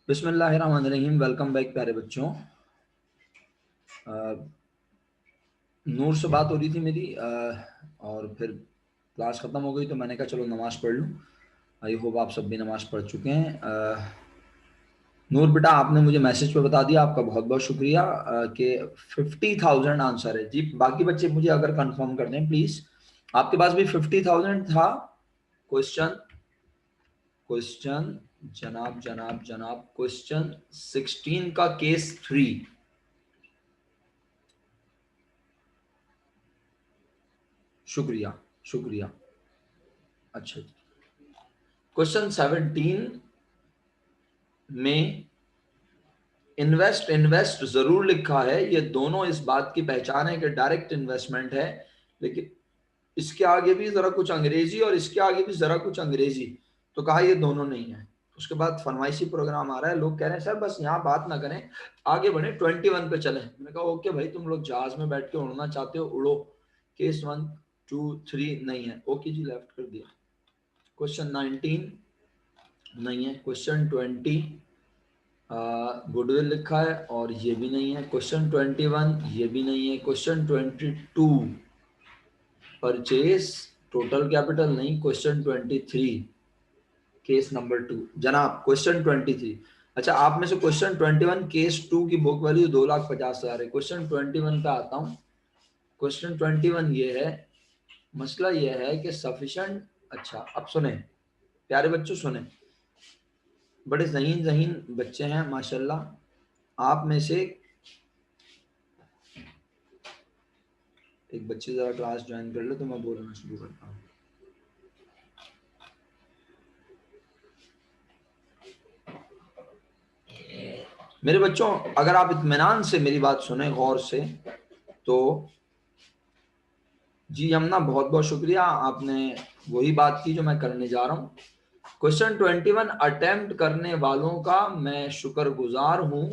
बिस्मिल्लाहिर्रहमानिर्रहीम। Welcome back प्यारे बच्चों। नूर से बात हो रही थी मेरी और फिर क्लास ख़त्म हो गई तो मैंने कहा चलो नमाज़ पढ़ लूँ। आई होप आप सब भी नमाज़ पढ़ चुके हैं। नूर बेटा, आपने मुझे मैसेज पे बता दिया, आपका बहुत बहुत शुक्रिया कि 50,000 आंसर है जी। बाकी बच्चे मुझे अगर कंफर्म कर दें प्लीज़। आपके पास भी 50,000 था क्वेश्चन? क्वेश्चन जनाब जनाब जनाब क्वेश्चन 16 का केस 3। शुक्रिया शुक्रिया। अच्छा, क्वेश्चन 17 में इन्वेस्ट इन्वेस्ट जरूर लिखा है। ये दोनों इस बात की पहचान है कि डायरेक्ट इन्वेस्टमेंट है, लेकिन इसके आगे भी जरा कुछ अंग्रेजी और इसके आगे भी जरा कुछ अंग्रेजी, तो कहा ये दोनों नहीं है। उसके बाद फरमाइशी प्रोग्राम आ रहा है, लोग कह रहे हैं सर बस यहाँ बात ना करें, आगे बढ़े 21 पे चलें। मैंने कहा ओके भाई, तुम लोग जहाज में बैठ के उड़ना चाहते हो उड़ो। केस 1 2 3 नहीं है, ओके जी, लेफ्ट कर दिया। क्वेश्चन 19 नहीं है। क्वेश्चन 20 गुडविल लिखा है और ये भी नहीं है। क्वेश्चन 21 ये भी नहीं है। क्वेश्चन 22 परचेज टोटल कैपिटल नहीं। क्वेश्चन 23 केस नंबर 2 जनाब। क्वेश्चन 23, अच्छा आप में से क्वेश्चन 21 केस 2 की बुक वैल्यू 2,50,000 है। क्वेश्चन 21 पे आता हूँ। क्वेश्चन 21 ये है, मसला ये है कि सफिशिएंट। अच्छा अब सुने प्यारे बच्चों, सुने, बड़े ज़हीन ज़हीन बच्चे हैं माशाल्लाह। आप में से एक बच्चे ज़रा क्लास ज्वाइन कर लो तो मैं बोलना शुरू करता हूँ। मेरे बच्चों, अगर आप इत्मीनान से मेरी बात सुने गौर से, तो जी यमुना बहुत बहुत शुक्रिया, आपने वही बात की जो मैं करने जा रहा हूँ। क्वेश्चन 21 अटेम्प्ट करने वालों का मैं शुक्रगुजार हूँ,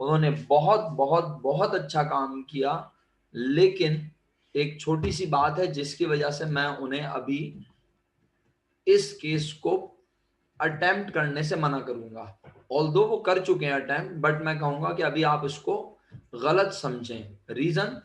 उन्होंने बहुत बहुत बहुत अच्छा काम किया, लेकिन एक छोटी सी बात है जिसकी वजह से मैं उन्हें अभी इस केस को अटेम्प्ट करने से मना करूंगा। ऑल्दो वो कर चुके हैं अटेम्प्ट, बट मैं कहूंगा कि अभी आप इसको गलत समझें। रीजन,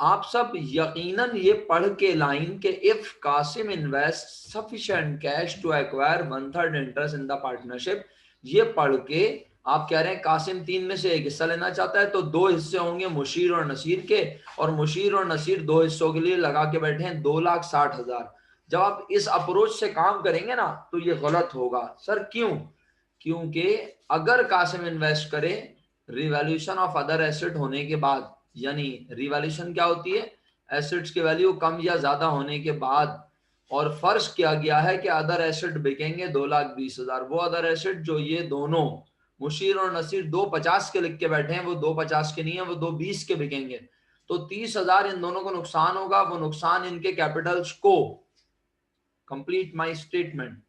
आप सब यकीनन ये पढ़ के लाइन के if Qasim invest sufficient cash to acquire 1/3 interest in the partnership, ये पढ़ के आप कह रहे हैं कासिम 3 में से एक हिस्सा लेना चाहता है तो 2 हिस्से होंगे मुशीर और नसीर के, और मुशीर और नसीर 2 हिस्सों के लिए लगा के बैठे हैं 2,60,000। जब आप इस अप्रोच से काम करेंगे ना तो ये गलत होगा। सर क्यों? क्योंकि अगर कासिम इन्वेस्ट करे रिवैल्यूएशन ऑफ अदर एसेट होने के बाद, यानी रिवैल्यूएशन क्या होती है, एसेट्स की वैल्यू कम या ज्यादा होने के बाद, और फर्ज किया गया है कि अदर एसेट बिकेंगे 2,20,000, वो अदर एसेट जो ये दोनों मुशीर और नसीर 2,50 के लिख के बैठे हैं, वो 2,50 के नहीं है, वो 2,20 के बिकेंगे, तो 30,000 इन दोनों को नुकसान होगा। वो नुकसान इनके कैपिटल्स को, कंप्लीट माई स्टेटमेंट,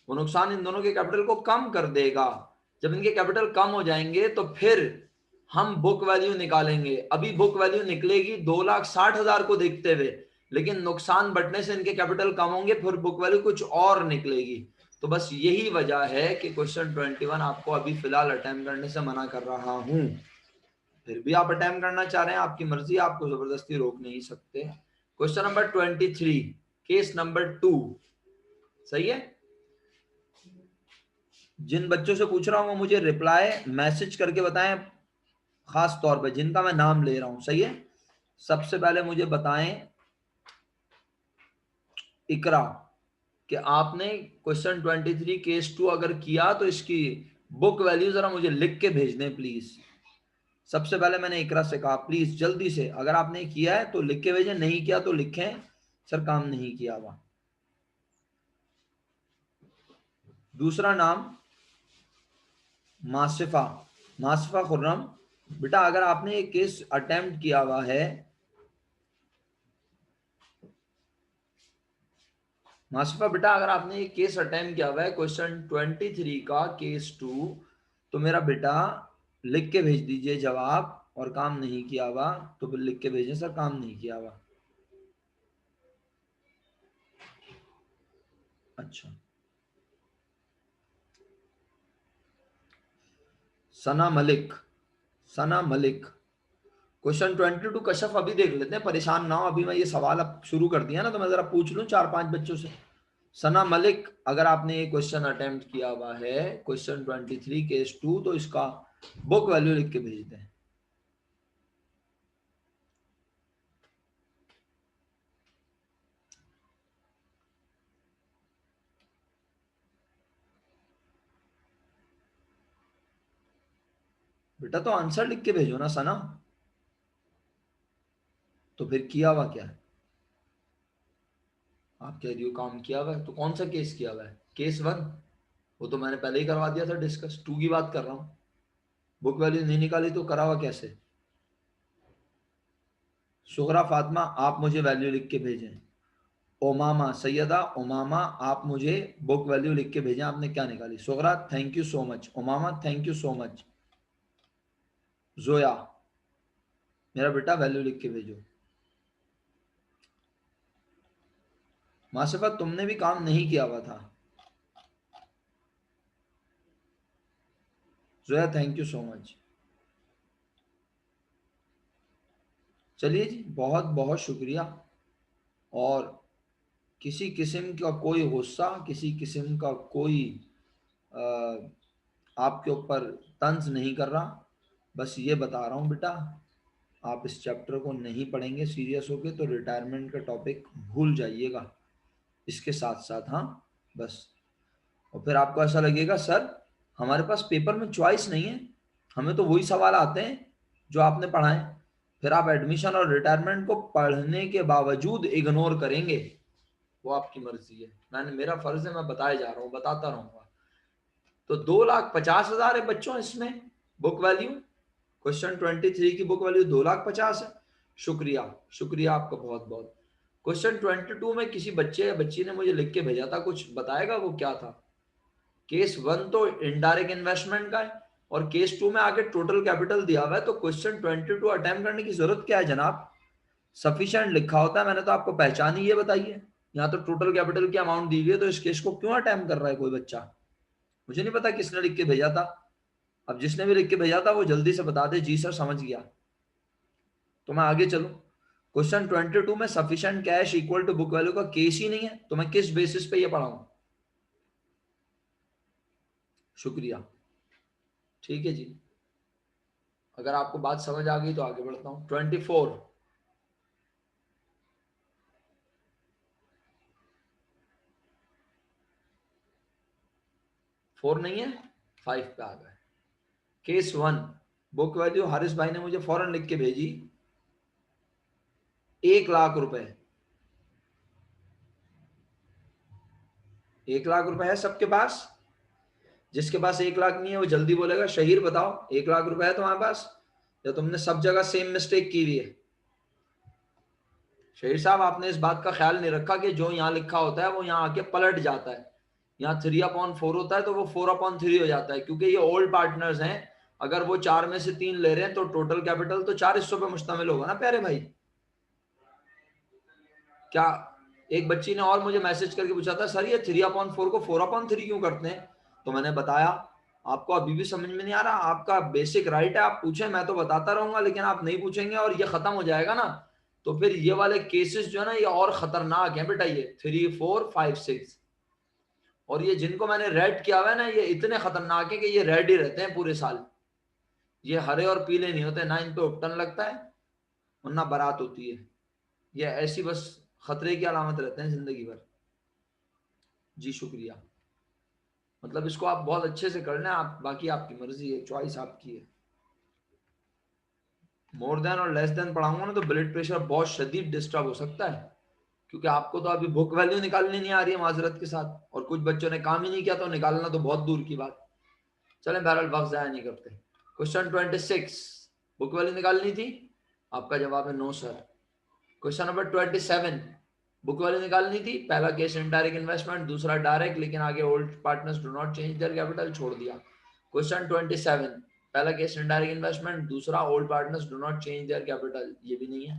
वो नुकसान इन दोनों के कैपिटल को कम कर देगा। जब इनके कैपिटल कम हो जाएंगे तो फिर हम बुक वैल्यू निकालेंगे। अभी बुक वैल्यू निकलेगी 2,60,000 को देखते हुए, लेकिन नुकसान बढ़ने से इनके कैपिटल कम होंगे, फिर बुक वैल्यू कुछ और निकलेगी। तो बस यही वजह है कि क्वेश्चन 21 आपको अभी फिलहाल अटेम्प्ट करने से मना कर रहा हूं। फिर भी आप अटेम्प्ट करना चाह रहे हैं, आपकी मर्जी, आपको जबरदस्ती रोक नहीं सकते। क्वेश्चन नंबर 23 केस नंबर 2, सही है। जिन बच्चों से पूछ रहा हूं वो मुझे रिप्लाई मैसेज करके बताएं, खास तौर पे जिनका मैं नाम ले रहा हूं, सही है। सबसे पहले मुझे बताएं इकरा कि आपने क्वेश्चन 23 केस 2 अगर किया तो इसकी बुक वैल्यू जरा मुझे लिख के भेज दें प्लीज। सबसे पहले मैंने इकरा से कहा प्लीज जल्दी से, अगर आपने किया है तो लिख के भेजें, नहीं किया तो लिखें सर काम नहीं किया हुआ। दूसरा नाम मासिफा, मासिफा खुर्रम। बेटा अगर आपने एक केस अटेम्प्ट किया हुआ है, मासिफा बेटा अगर आपने एक केस अटेम्प्ट किया हुआ है क्वेश्चन 23 का केस 2, तो मेरा बेटा लिख के भेज दीजिए जवाब। और काम नहीं किया हुआ तो फिर लिख के भेजें सर काम नहीं किया हुआ। अच्छा सना मलिक, सना मलिक। क्वेश्चन 22 कशफ अभी देख लेते हैं, परेशान ना हो, अभी मैं ये सवाल अब शुरू कर दिया ना तो मैं जरा पूछ लूं 4-5 बच्चों से। सना मलिक, अगर आपने ये क्वेश्चन अटेम्प्ट किया हुआ है, क्वेश्चन 23 केस 2, तो इसका बुक वैल्यू लिख के भेज दें। बेटा तो आंसर लिख के भेजो ना सना। तो फिर किया हुआ क्या है? आप कह रही हो काम किया हुआ है, तो कौन सा केस किया हुआ है? केस 1 वो तो मैंने पहले ही करवा दिया था डिस्कस। 2 की बात कर रहा हूँ। बुक वैल्यू नहीं निकाली तो करा हुआ कैसे? सुगरा फातिमा, आप मुझे वैल्यू लिख के भेजें। ओमामा, सैयदा ओमामा, आप मुझे बुक वैल्यू लिख के भेजें, आपने क्या निकाली? Sughra, thank you so much. Omama, thank you so much. Zoya, मेरा बेटा वैल्यू लिख के भेजो। मासिफा, तुमने भी काम नहीं किया हुआ था। Zoya, thank you so much. चलिए जी, बहुत बहुत शुक्रिया। और किसी किस्म का कोई गुस्सा, किसी किस्म का कोई अ, आपके ऊपर तंज नहीं कर रहा, बस ये बता रहा हूँ बेटा, आप इस चैप्टर को नहीं पढ़ेंगे सीरियस होके तो रिटायरमेंट का टॉपिक भूल जाइएगा इसके साथ साथ। हाँ, बस। और फिर आपको ऐसा लगेगा सर हमारे पास पेपर में चॉइस नहीं है, हमें तो वही सवाल आते हैं जो आपने पढ़ाए, फिर आप एडमिशन और रिटायरमेंट को पढ़ने के बावजूद इग्नोर करेंगे, वो आपकी मर्जी है। मैंने, मेरा फर्ज है, मैं बताए जा रहा हूँ, बताता रहूंगा। तो 2,50,000 है बच्चों इसमें बुक वैल्यू। क्वेश्चन 23 की बुक वैल्यू 2,50,000 है। शुक्रिया, शुक्रिया आपका बहुत बहुत। क्वेश्चन 22 में किसी बच्चे या बच्ची ने मुझे लिख के भेजा था, कुछ बताएगा वो क्या था? केस 1 तो इनडायरेक्ट इन्वेस्टमेंट का है, और केस 2 में आगे टोटल कैपिटल दिया हुआ है, तो क्वेश्चन 22 अटेम्प्ट करने की जरूरत क्या है जनाब? सफिशिएंट लिखा होता है, मैंने तो आपको पहचान ही ये बताई है। यहाँ तो टोटल कैपिटल की अमाउंट दी हुई है, तो इस केस को क्यों अटेम्प्ट कर रहा है कोई बच्चा? मुझे नहीं पता किसने लिख के भेजा था। अब जिसने भी लिख के भेजा था वो जल्दी से बता दे जी सर समझ गया, तो मैं आगे चलूं। क्वेश्चन 22 में sufficient cash equal to book value का केस ही नहीं है, तो मैं किस बेसिस पे ये पढ़ाऊं? शुक्रिया, ठीक है जी। अगर आपको बात समझ आ गई तो आगे बढ़ता हूं। 24, 4 नहीं है, 5 पे आ गए। केस 1, बुक वैल्यू हारिस भाई ने मुझे फौरन लिख के भेजी 1,00,000 रुपए। 1,00,000 रुपए है सबके पास? जिसके पास 1,00,000 नहीं है वो जल्दी बोलेगा। शहीर बताओ, 1,00,000 रुपए है तुम्हारे पास या तुमने सब जगह सेम मिस्टेक की हुई है? शहीर साहब, आपने इस बात का ख्याल नहीं रखा कि जो यहाँ लिखा होता है वो यहाँ आके पलट जाता है। यहाँ 3/4 होता है तो वो 4/3 हो जाता है, क्योंकि ये ओल्ड पार्टनर्स हैं। अगर वो 4 में से 3 ले रहे हैं तो टोटल कैपिटल तो 4 हिस्सों पे मुश्तमिल होगा ना प्यारे भाई। क्या, एक बच्ची ने और मुझे मैसेज करके पूछा था सर ये 3/4 को 4/3 क्यों करते हैं? तो मैंने बताया आपको अभी भी समझ में नहीं आ रहा, आपका बेसिक राइट है, आप पूछें, मैं तो बताता रहूंगा, लेकिन आप नहीं पूछेंगे और ये खत्म हो जाएगा ना, तो फिर ये वाले केसेस जो है ना ये और खतरनाक हैं बेटा। ये 3, 4, 5, 6, और ये जिनको मैंने रेड किया हुआ है ना, ये इतने खतरनाक है कि ये रेड ही रहते हैं पूरे साल। ये हरे और पीले नहीं होते, ना इन पे उपटन लगता है और ना बारात होती है। ये ऐसी बस खतरे की अलामत रहते हैं जिंदगी भर। जी शुक्रिया। मतलब इसको आप बहुत अच्छे से कर लें, आप बाकी आपकी मर्जी है, चॉइस आपकी है। मोर देन और लेस देन पढ़ाऊंगा ना तो ब्लड प्रेशर बहुत शदीद डिस्टर्ब हो सकता है, क्योंकि आपको तो अभी बुक वैल्यू निकालनी नहीं आ रही है माजरत के साथ, और कुछ बच्चों ने काम ही नहीं किया तो निकालना तो बहुत दूर की बात। चलें बहरहाल वक्त जाया नहीं करते। क्वेश्चन 26, बुक वैल्यू निकालनी थी? आपका जवाब है no sir. Question number 27, book value निकालनी थी? पहला केस इनडायरेक्ट इन्वेस्टमेंट, दूसरा डायरेक्ट, लेकिन आगे old partners do not change their capital, छोड़ दिया। क्वेश्चन 27, पहला केस इनडायरेक्ट इन्वेस्टमेंट, दूसरा old partners do not change their capital, ये भी नहीं है।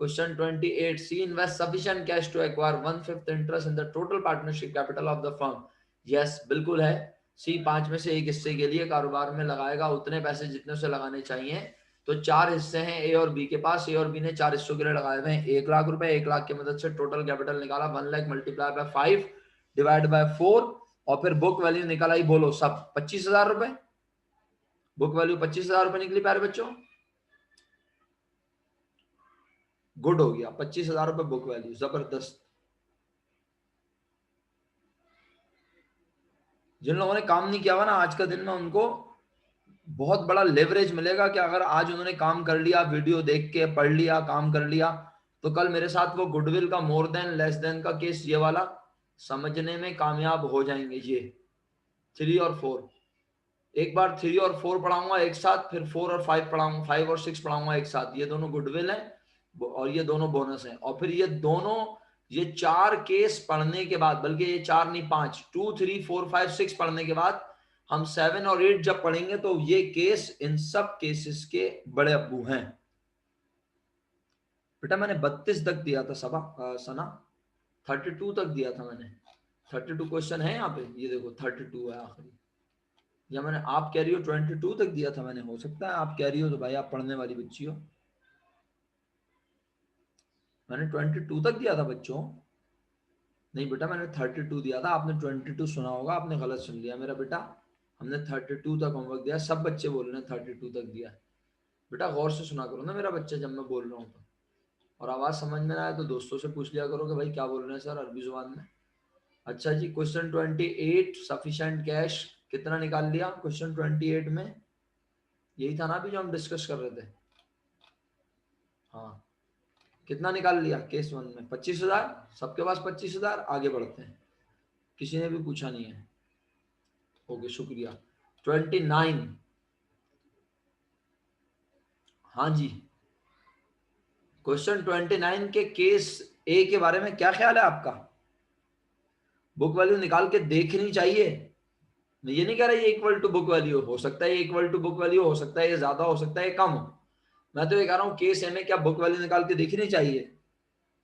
Question 28, C invest sufficient cash to acquire 1/5 interest in the total partnership capital of the firm. Yes बिल्कुल है, सी 5 में से एक हिस्से के लिए कारोबार में लगाएगा उतने पैसे जितने उसे लगाने चाहिए। तो 4 हिस्से हैं ए और बी के पास। ए और बी ने 4 हिस्सों के लिए लगाए हुए हैं 1 लाख रुपए। 1 लाख की मदद से टोटल कैपिटल निकाला 1 lakh multiply by 5 divide by 4 और फिर बुक वैल्यू निकाला ही बोलो सब 25,000 रुपए। बुक वैल्यू 25,000 रुपए निकली प्यारे बच्चों। गुड हो गया 25,000 रुपए बुक वैल्यू, जबरदस्त। जिन लोगों ने काम नहीं किया हुआ ना आज का दिन में उनको बहुत बड़ा लेवरेज मिलेगा कि अगर आज उन्होंने काम कर लिया, वीडियो देख के पढ़ लिया, काम कर लिया, तो कल मेरे साथ वो गुडविल का मोर देन लेस देन का केस ये वाला समझने में कामयाब हो जाएंगे। ये 3 और 4, एक बार 3 और 4 पढ़ाऊंगा एक साथ, फिर 4 और 5 पढ़ाऊंगा, 5 और 6 पढ़ाऊंगा एक साथ। ये दोनों गुडविल है और ये दोनों बोनस है। और फिर ये दोनों, ये 4 केस पढ़ने के बाद, बल्कि ये 4 नहीं 5, 2 3 4 5 6 पढ़ने के बाद हम 7 और 8 जब पढ़ेंगे तो ये केस इन सब केसेस के बड़े अब्बू हैं। बेटा मैंने 32 तक दिया था सना, 32 तक दिया था मैंने। 32 क्वेश्चन है यहाँ पे, ये देखो 32 है आखिरी। या मैंने, आप कह रही हो 22 तक दिया था मैंने, हो सकता है आप कह रही हो तो भाई आप पढ़ने वाली बच्ची हो। मैंने 22 तक दिया था बच्चों। नहीं बेटा मैंने 32 दिया था, आपने 22 सुना होगा, आपने गलत सुन लिया मेरा बेटा। हमने 32 तक होमवर्क दिया, सब बच्चे बोल रहे हैं 32 तक दिया। बेटा गौर से सुना करो ना मेरा बच्चा जब मैं बोल रहा हूँ तो, और आवाज समझ में ना आए तो दोस्तों से पूछ लिया करो कि भाई क्या बोल रहे हैं सर अरबी जुबान में। अच्छा जी, क्वेश्चन 28 सफिशिएंट कैश कितना निकाल लिया क्वेश्चन 28 में? यही था ना अभी जो हम डिस्कस कर रहे थे। हाँ, कितना निकाल लिया केस 1 में? 25,000। सबके पास 25,000। आगे बढ़ते हैं, किसी ने भी पूछा नहीं है। ओके शुक्रिया। 29, हाँ जी, क्वेश्चन 29 के केस ए के बारे में क्या ख्याल है आपका? बुक वैल्यू निकाल के देखनी चाहिए। मैं ये नहीं कह रहा ये इक्वल टू बुक वैल्यू, हो सकता है ये इक्वल टू बुक वैल्यू, हो सकता है ये ज्यादा, हो सकता है ये कम हो। मैं तो ये कह रहा हूँ केस ए में क्या बुक वैल्यू निकाल के देखनी चाहिए?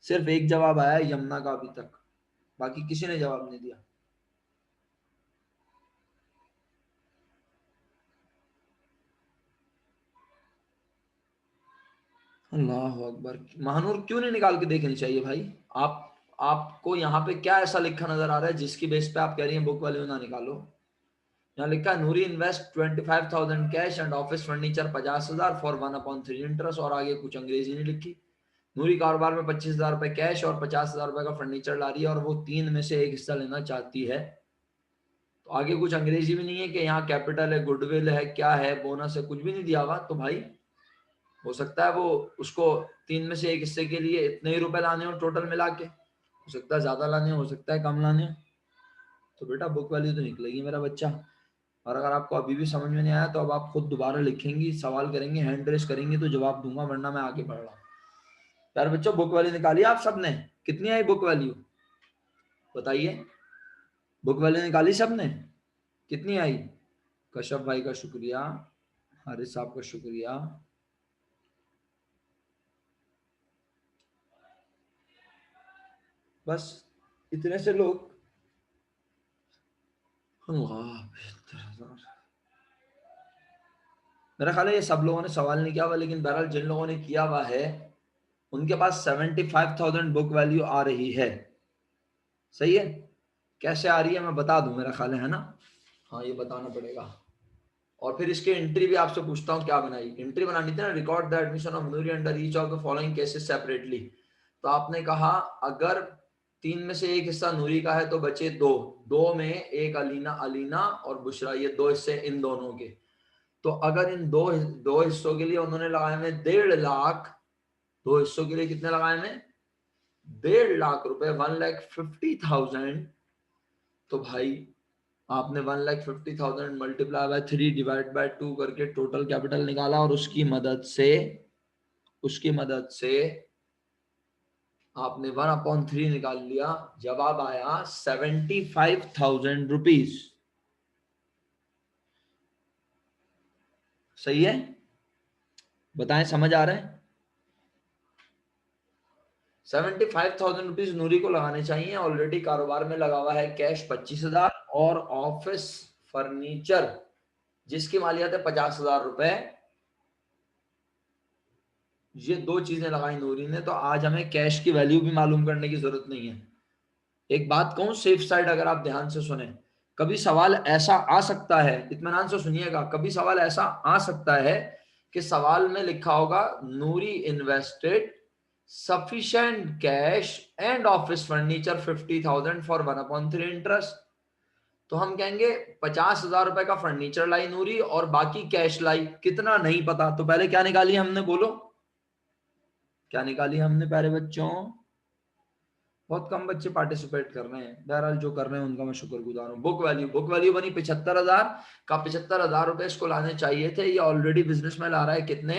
सिर्फ एक जवाब आया है यमुना का अभी तक, बाकी किसी ने जवाब नहीं दिया। अल्लाह अकबर। महानूर क्यों नहीं निकाल के देखनी चाहिए भाई? आप आपको यहाँ पे क्या ऐसा लिखा नजर आ रहा है जिसकी बेस पे आप कह रही हैं बुक वैल्यू ना निकालो? यहाँ लिखा है Noori invest 25,000 cash and office furniture 50,000 for 1/3 interest, और आगे कुछ अंग्रेजी नहीं लिखी। नूरी कारोबार में 25,000 रुपए कैश और 50,000 रुपए का फर्नीचर ला रही है और वो 3 में से एक हिस्सा लेना चाहती है। तो आगे कुछ अंग्रेजी भी नहीं है कि यहाँ कैपिटल है, गुडविल है, क्या है, बोनस है, कुछ भी नहीं दिया हुआ। तो भाई हो सकता है वो उसको 3 में से एक हिस्से के लिए इतने ही रुपए लाने हो टोटल मिला के, हो सकता है ज्यादा लाने हो सकता है कम लाने हो। तो बेटा बुक वैल्यू तो निकलेगी मेरा बच्चा। और अगर आपको अभी भी समझ में नहीं आया तो अब आप खुद दोबारा लिखेंगी, सवाल करेंगी, हैंड रेस करेंगी तो जवाब दूंगा, वरना मैं आगे बढ़ रहा हूँ। यार बच्चों बुक वैल्यू निकाली आप सबने? कितनी आई बुक वैल्यू बताइए? बुक वैल्यू निकाली सबने? कितनी आई? कश्यप भाई का शुक्रिया, हारिस साहब का शुक्रिया। बस इतने से लोग। मेरा ख्याल है ये सब लोगों ने सवाल नहीं किया हुआ, लेकिन बहरहाल जिन लोगों ने किया हुआ है उनके पास 75,000 बुक वैल्यू आ रही है। सही है? कैसे आ रही है मैं बता दूं, मेरा ख्याल है ना? हाँ ये बताना पड़ेगा। और फिर इसके एंट्री भी आपसे पूछता हूँ क्या बनाई, एंट्री बनानी थी ना, record the admission of Noori under each of the following cases separately. तो आपने कहा अगर 3 में से एक हिस्सा नूरी का है तो बचे 2, 2 में एक अलीना, अलीना और बुशरा, ये 2 हिस्से इन दोनों के। तो अगर इन दो हिस्सों के लिए उन्होंने लगाए में 1.5 लाख, 2 हिस्सों के लिए कितने लगाए में? 1.5 लाख रुपए, 1,50,000। तो भाई आपने 1,50,000 मल्टीप्लाई बाय 3 डिवाइड बाय 2 करके टोटल कैपिटल निकाला और उसकी मदद से आपने 1/3 निकाल लिया। जवाब आया 75,000 रुपीज। सही है? बताएं समझ आ रहा है? 75,000 रुपीज नूरी को लगाने चाहिए। ऑलरेडी कारोबार में लगा हुआ है कैश 25,000 और ऑफिस फर्नीचर जिसकी मालियत है 50,000 रुपए, ये दो चीजें लगाई नूरी ने, तो आज हमें कैश की वैल्यू भी मालूम करने की जरूरत नहीं है। एक बात कहूं सेफ साइड, अगर आप ध्यान से सुने, कभी सवाल ऐसा आ सकता है, इत्मीनान से सुनिएगा, कभी सवाल ऐसा आ सकता है कि सवाल में लिखा होगा Noori invested sufficient cash and office furniture 50,000 for 1/3 interest. तो हम कहेंगे 50,000 रुपए का फर्नीचर लाई नूरी और बाकी कैश लाई, कितना नहीं पता। तो पहले क्या निकाली हमने, बोलो क्या निकाली हमने प्यारे बच्चों? बहुत कम बच्चे पार्टिसिपेट कर रहे हैं, बहरहाल जो कर रहे हैं उनका मैं शुक्रगुजार हूँ। बुक वैल्यू बनी 75,000 का, 75,000 रुपए इसको लाने चाहिए थे, ये ऑलरेडी बिजनेस में ला रहा है कितने,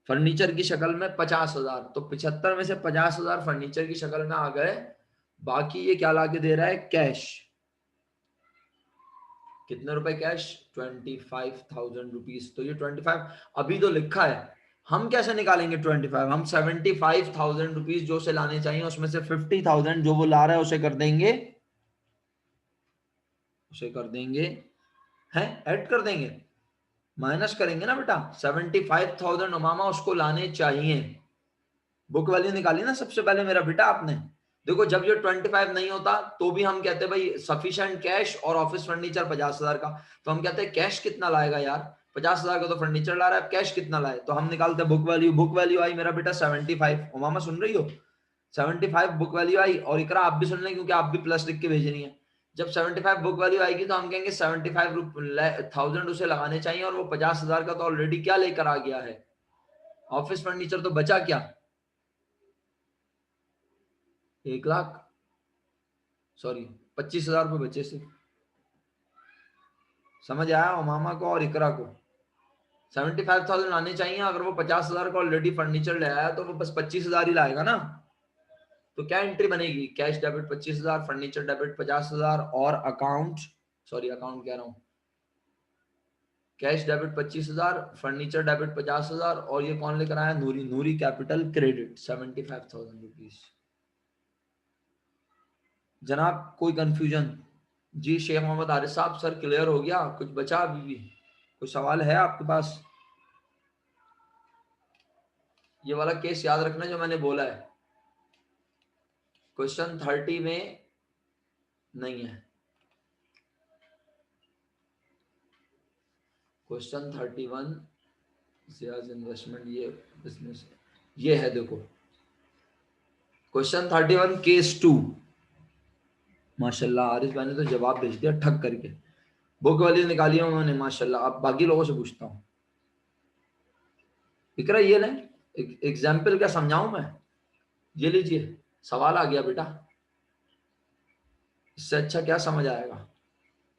फर्नीचर की शक्ल में 50,000। तो 75 में से 50,000 फर्नीचर की शक्ल में आ गए, बाकी ये क्या ला के दे रहा है, कैश। कितने रुपए कैश, 25,000 रुपीज। तो ये 25 अभी तो लिखा है, हम कैसे निकालेंगे 25? हम 75,000 रुपीज जो से लाने चाहिए उसमें से 50,000 जो वो ला रहा है उसे कर देंगे, है ऐड कर देंगे, माइनस करेंगे ना बेटा। 75,000 उमामा उसको लाने चाहिए, बुक वैल्यू निकाली ना सबसे पहले मेरा बेटा आपने। देखो जब ये 25 नहीं होता तो भी हम कहते भाई सफिशिएंट कैश और ऑफिस फर्नीचर 50,000 का, तो हम कहते हैं कैश कितना लाएगा यार, 50,000 का तो फर्नीचर ला रहा है, अब कैश कितना लाए, तो हम निकालते हैं बुक वैल्यू आई मेरा बेटा 75। उमामा सुन रही हो, 75 बुक वैल्यू आई, और इकरा आप भी सुन लें क्योंकि आप भी प्लस लिख के भेजनी है। जब 75 बुक वैल्यू आएगी तो हम कहेंगे 75,000 उसे लगाने चाहिए, और वो 50,000 का तो ऑलरेडी क्या लेकर आ गया है, ऑफिस फर्नीचर। तो बचा क्या, 1,00,000, सॉरी 25,000 रुपये बचे से। समझ आया उमामा को और इकरा को? 75,000 आने चाहिए, अगर वो 50,000 का ऑलरेडी फर्नीचर ले आया तो वो बस 25,000 ही लाएगा ना। तो क्या एंट्री बनेगी, कैश डेबिट 25,000, फर्नीचर डेबिट 50,000, और अकाउंट, सॉरी अकाउंट कह रहा हूं, कैश डेबिट 25,000, फर्नीचर डेबिट 50,000, और ये कौन लेकर आया, नूरी। नूरी कैपिटल क्रेडिट 75,000 रुपीज। जनाब कोई कंफ्यूजन? जी शेख मोहम्मद आरिफ साहब, सर क्लियर हो गया, कुछ बचा अभी भी, कोई सवाल है आपके पास? ये वाला केस याद रखना जो मैंने बोला है, क्वेश्चन 30 में नहीं है, क्वेश्चन 31 सियाज इन्वेस्टमेंट, ये बिजनेस, ये है देखो क्वेश्चन 31 केस 2। माशाल्लाह आरिफ भाई ने तो जवाब भेज दिया ठग करके, बुक वाली निकाली है उन्होंने माशाल्लाह। अब बाकी लोगों से पूछता हूँ, इकरा ये लें एग्जाम्पल क्या समझाऊं मैं, ये लीजिए सवाल आ गया बेटा, इससे अच्छा क्या समझ आएगा।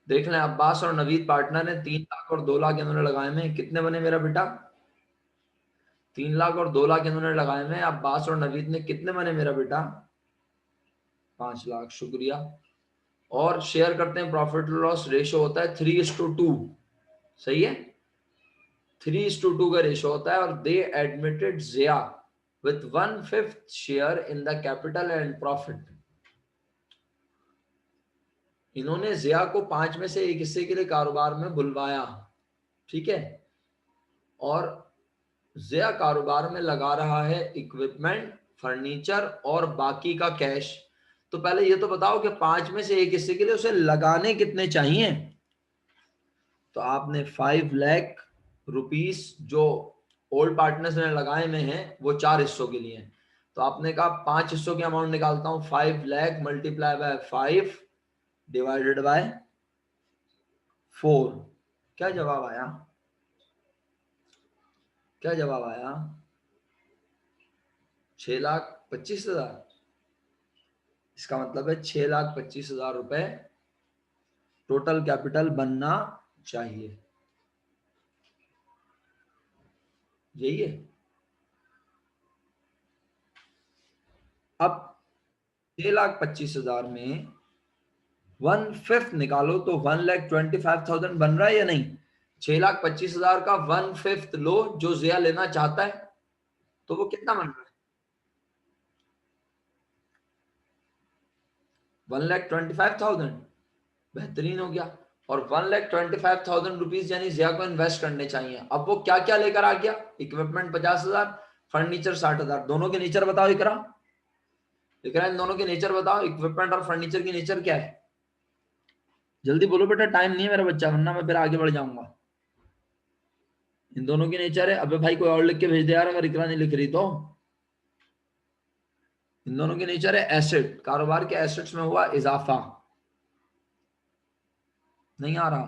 देख लें, अब्बास और नवीद पार्टनर ने 3 लाख और 2 लाख इन्होंने लगाए में, कितने बने मेरा बेटा, 3 लाख और 2 लाख इन्होंने लगाए में, अब्बास और नवीद ने कितने बने मेरा बेटा, 5 लाख, शुक्रिया। और शेयर करते हैं, प्रॉफिट लॉस रेशो होता है 3:2, सही है, 3:2 का रेशो होता है। और they admitted Zia with 1/5 share in the capital and profit. इन्होंने जिया को 5 में से एक हिस्से के लिए कारोबार में बुलवाया, ठीक है, और जिया कारोबार में लगा रहा है इक्विपमेंट, फर्नीचर और बाकी का कैश। तो पहले ये तो बताओ कि 5 में से एक हिस्से के लिए उसे लगाने कितने चाहिए। तो आपने 5 लाख रुपीस जो ओल्ड पार्टनर्स ने लगाए में हैं वो 4 हिस्सों के लिए हैं। तो आपने कहा 5 हिस्सों की अमाउंट निकालता हूं, 5 lakh multiply by 5 divided by 4। क्या जवाब आया, क्या जवाब आया, 6,25,000। इसका मतलब है 6,25,000 रुपए टोटल कैपिटल बनना चाहिए, यही है। अब 6,25,000 में 1/5 निकालो तो 1,25,000 बन रहा है या नहीं। 6,25,000 का 1/5 लो जो जिया लेना चाहता है, तो वो कितना बन रहा है, 1,25,000। बेहतरीन हो गया। और 1,25,000 रुपीज यानी जिया को इन्वेस्ट करने चाहिए। अब वो क्या क्या लेकर आ गया? Equipment 50,000, furniture 60,000। दोनों के नेचर बताओ इकरा, इकरा इन दोनों के नेचर बताओ, इक्विपमेंट और फर्नीचर की नेचर क्या है? जल्दी बोलो बेटा, टाइम नहीं है मेरा बच्चा, वरना मैं फिर आगे बढ़ जाऊंगा। इन दोनों की नेचर है, अबे भाई कोई और लिख के भेज दे यार अगर इकरा नहीं लिख रही तो। इन दोनों की नेचर है एसेट, कारोबार के एसेट्स में हुआ इजाफा। नहीं आ रहा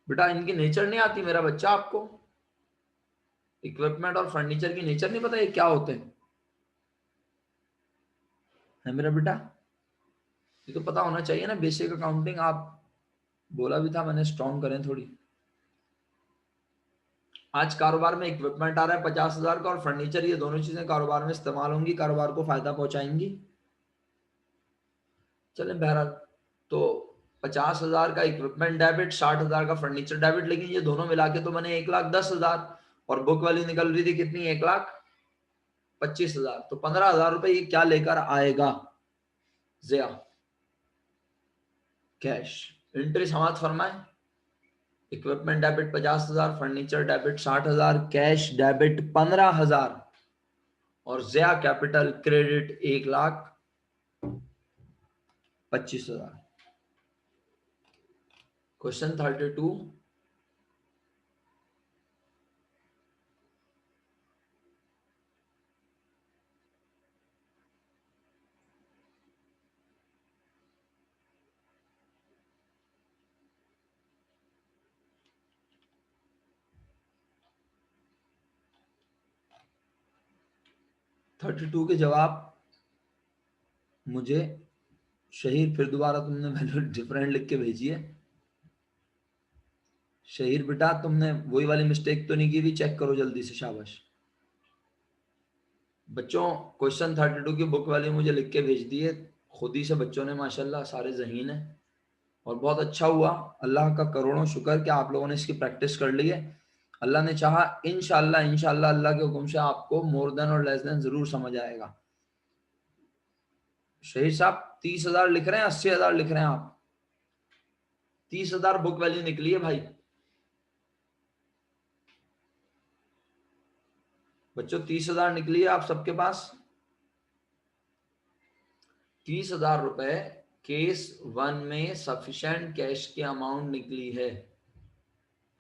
बेटा, इनकी नेचर नहीं आती मेरा बच्चा आपको? इक्विपमेंट और फर्नीचर की नेचर नहीं पता ये क्या होते हैं? है मेरा बेटा? ये तो पता होना चाहिए ना, बेसिक अकाउंटिंग। आप बोला भी था मैंने स्ट्रॉन्ग करें थोड़ी। आज कारोबार में इक्विपमेंट आ रहा है 50,000 का, और फर्नीचर, ये दोनों चीजें कारोबार में इस्तेमाल होंगी, कारोबार को फायदा पहुंचाएंगी। चलें बहरहाल, तो 50,000 का इक्विपमेंट डेबिट, 60,000 का फर्नीचर डेबिट, लेकिन ये दोनों मिला के तो बने 1,10,000। और बुक वैल्यू निकल रही थी कितनी? 1,25,000। तो 15,000 रुपए ये क्या लेकर आएगा? जिया कैश। एंट्री समाप्त फरमाए। Equipment debit 50,000, furniture debit 60,000, cash debit 15,000, और जिया कैपिटल क्रेडिट 1,25,000। क्वेश्चन 32। 32 के जवाब मुझे शहीर, फिर दोबारा तुमने वैल्यू डिफरेंट लिख के भेजी है। शहीर बेटा, तुमने वही वाली मिस्टेक तो नहीं की थी? चेक करो जल्दी से, शाबाश। बच्चों, क्वेश्चन 32 की बुक वाली मुझे लिख के भेज दी है खुद ही से बच्चों ने, माशाल्लाह सारे ज़हीन है। और बहुत अच्छा हुआ, अल्लाह का करोड़ों शुक्र कि आप लोगों ने इसकी प्रैक्टिस कर ली है। अल्लाह ने चाहा इंशाल्लाह, इंशाल्लाह अल्लाह के हुक्म से आपको मोर देन और लेस देन जरूर समझ आएगा। शहीद साहब 30,000 लिख रहे हैं, 80,000 लिख रहे हैं आप? 30,000 बुक वैल्यू निकली है भाई। बच्चों 30,000 निकली है आप सबके पास। 30,000 रुपए केस 1 में सफिशिएंट कैश की अमाउंट निकली है,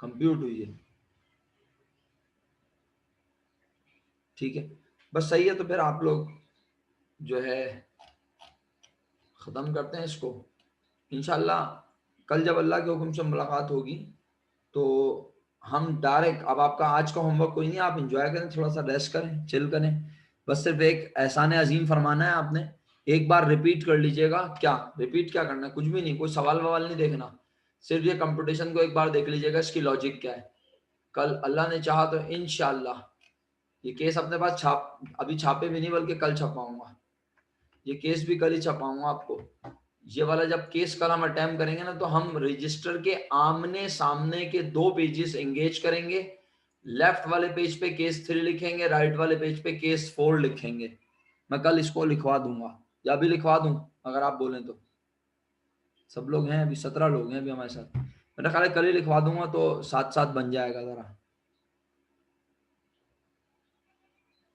कंप्यूट हुई है। ठीक है, बस सही है। तो फिर आप लोग जो है खत्म करते हैं इसको इंशाल्लाह। कल जब अल्लाह के हुक्म से मुलाकात होगी तो हम डायरेक्ट, अब आपका आज का होमवर्क कोई नहीं, आप एंजॉय करें, थोड़ा सा रेस्ट करें, चिल करें। बस सिर्फ एक एहसान अजीम फरमाना है आपने, एक बार रिपीट कर लीजिएगा। क्या रिपीट क्या करना है? कुछ भी नहीं, कोई सवाल ववाल नहीं देखना, सिर्फ ये कंपटीशन को एक बार देख लीजिएगा, इसकी लॉजिक क्या है। कल अल्लाह ने चाहा तो इंशाल्लाह ये केस अपने पास अभी छापे भी नहीं, बल्कि कल छपाऊंगा। ये केस भी कल ही छपाऊंगा आपको। ये वाला जब केस कल हम अटेम्प्ट करेंगे ना, तो हम रजिस्टर के आमने सामने के 2 पेजेस एंगेज करेंगे। लेफ्ट वाले पेज पे केस 3 लिखेंगे, राइट वाले पेज पे केस 4 लिखेंगे। मैं कल इसको लिखवा दूंगा, या अभी लिखवा दूं अगर आप बोलें तो। सब लोग हैं अभी, 17 लोग हैं अभी हमारे साथ। मेरा ख्याल है कल ही लिखवा दूंगा तो साथ साथ बन जाएगा। जरा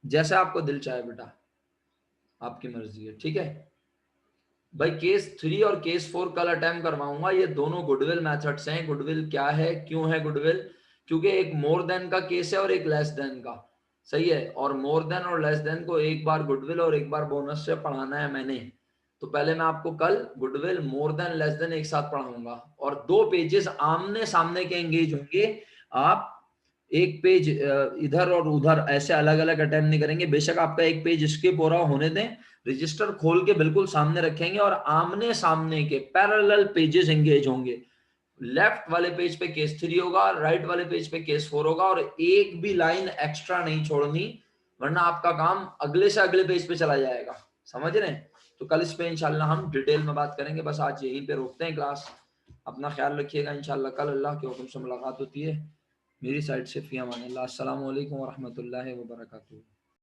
जैसे आपको दिल चाहे बेटा, आपकी मर्जी है। ठीक है भाई, केस 3 और केस 4 कल अटेम्प्ट करवाऊंगा। ये दोनों गुडविल मेथड्स हैं। गुडविल क्या है, क्यों है गुडविल? क्योंकि एक मोर देन का केस है और एक लेस देन का। सही है, और मोर देन और लेस देन को एक बार गुडविल और एक बार बोनस से पढ़ाना है मैंने। तो पहले मैं आपको कल goodwill, more than, less than एक साथ पढ़ाऊंगा, और 2 पेजेस आमने सामने के एंगेज होंगे। आप एक पेज इधर और उधर ऐसे अलग अलग अटेम्प्ट नहीं करेंगे। बेशक आपका एक पेज स्किप हो रहा होने दें, रजिस्टर खोल के बिल्कुल सामने रखेंगे और आमने सामने के पैरेलल पेजेस एंगेज होंगे। लेफ्ट वाले पेज पे केस 3 होगा, राइट वाले पेज पे केस 4 होगा, और एक भी लाइन एक्स्ट्रा नहीं छोड़नी, वरना आपका काम अगले से अगले पेज पे चला जाएगा। समझ रहे हैं? तो कल इस पे इंशाल्लाह हम डिटेल में बात करेंगे। बस आज यहीं पे रोकते हैं क्लास। अपना ख्याल रखिएगा, इंशाल्लाह कल अल्लाह के हुक्म से मुलाकात होती है। मेरी साइड से फ़ी अमान अल्लाह। अस्सलामु अलैकुम व रहमतुल्लाहि व बरकातुहू।